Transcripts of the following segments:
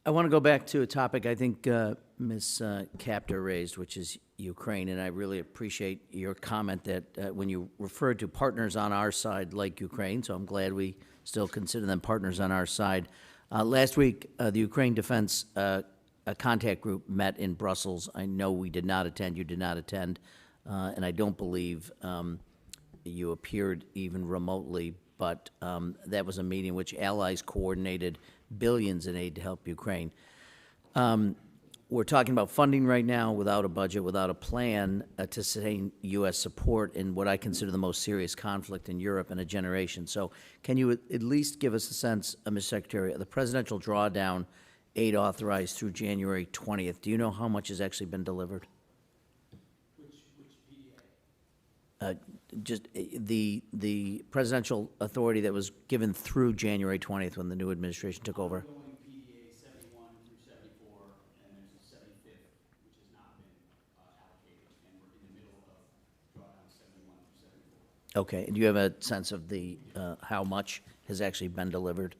I want to go back to a topic I think Ms. Capter raised, which is Ukraine, and I really appreciate your comment that when you referred to partners on our side like Ukraine, so I'm glad we still consider them partners on our side. Last week, the Ukraine Defense Contact Group met in Brussels. I know we did not attend, you did not attend, and I don't believe you appeared even remotely, but that was a meeting in which allies coordinated billions in aid to help Ukraine. We're talking about funding right now without a budget, without a plan to sustain U.S. support in what I consider the most serious conflict in Europe in a generation. So can you at least give us a sense, Mr. Secretary, of the presidential drawdown aid authorized through January 20th? Do you know how much has actually been delivered? Which PDA? Just the presidential authority that was given through January 20th when the new administration took over. Ongoing PDA 71 through 74, and there's a 75th, which has not been allocated, and we're in the middle of drawdown 71 through 74. Okay, and do you have a sense of the how much has actually been delivered?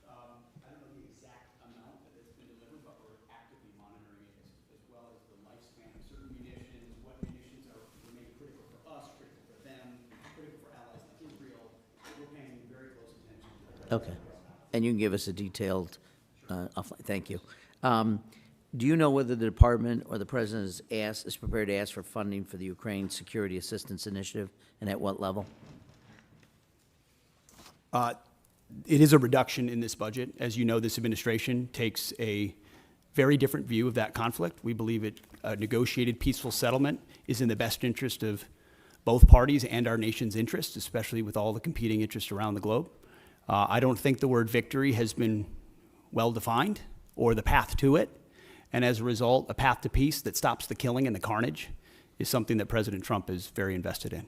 I don't know the exact amount that has been delivered, but we're actively monitoring it as well as the lifespan of certain munitions, what munitions remain critical for us, critical for them, critical for allies like Israel. We're paying very close attention to that. Okay, and you can give us a detailed, thank you. Do you know whether the department or the president is prepared to ask for funding for the Ukraine Security Assistance Initiative, and at what level? It is a reduction in this budget. As you know, this administration takes a very different view of that conflict. We believe a negotiated peaceful settlement is in the best interest of both parties and our nation's interests, especially with all the competing interests around the globe. I don't think the word victory has been well defined or the path to it. And as a result, a path to peace that stops the killing and the carnage is something that President Trump is very invested in.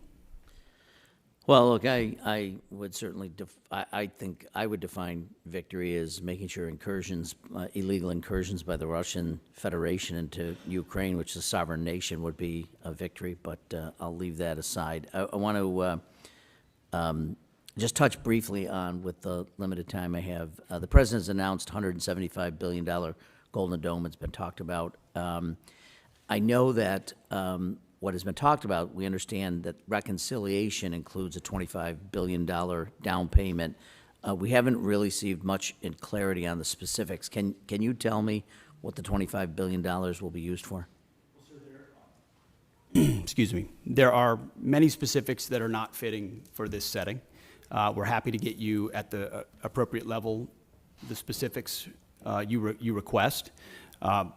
Well, look, I would certainly, I think I would define victory as making sure incursions, illegal incursions by the Russian Federation into Ukraine, which is a sovereign nation, would be a victory, but I'll leave that aside. I want to just touch briefly on, with the limited time I have, the president's announced $175 billion Golden Endowment's been talked about. I know that what has been talked about, we understand that reconciliation includes a $25 billion down payment. We haven't really received much in clarity on the specifics. Can you tell me what the $25 billion will be used for? Excuse me. There are many specifics that are not fitting for this setting. We're happy to get you at the appropriate level the specifics you request. But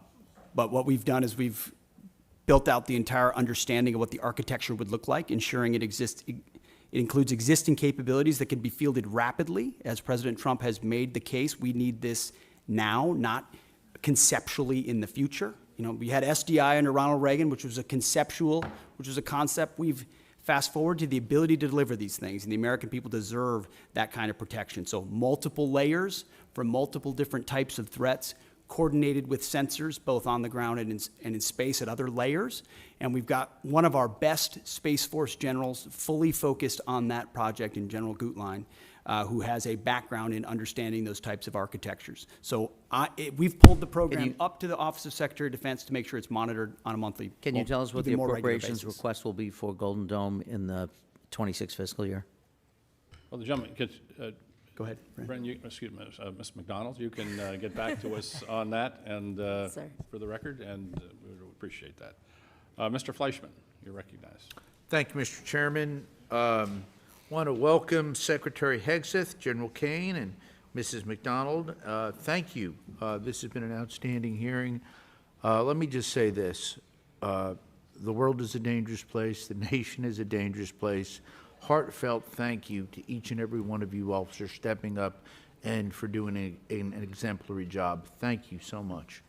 what we've done is we've built out the entire understanding of what the architecture would look like, ensuring it includes existing capabilities that can be fielded rapidly. As President Trump has made the case, we need this now, not conceptually in the future. You know, we had SDI under Ronald Reagan, which was a concept. We've fast forward to the ability to deliver these things, and the American people deserve that kind of protection. So multiple layers for multiple different types of threats, coordinated with sensors, both on the ground and in space at other layers. And we've got one of our best Space Force generals fully focused on that project in General Gutlein, who has a background in understanding those types of architectures. So we've pulled the program up to the Office of Secretary of Defense to make sure it's monitored on a monthly basis. Can you tell us what the appropriations request will be for Golden Dome in the 26 fiscal year? Well, the gentleman, Go ahead, Bren, excuse me, Ms. McDonald, you can get back to us on that and for the record, and we would appreciate that. Mr. Fleischman, you're recognized. Thank you, Mr. Chairman. Want to welcome Secretary Hegseth, General Kane, and Mrs. McDonald. Thank you. This has been an outstanding hearing. Let me just say this. The world is a dangerous place. The nation is a dangerous place. Heartfelt thank you to each and every one of you officers stepping up and for doing an exemplary job. Thank you so much.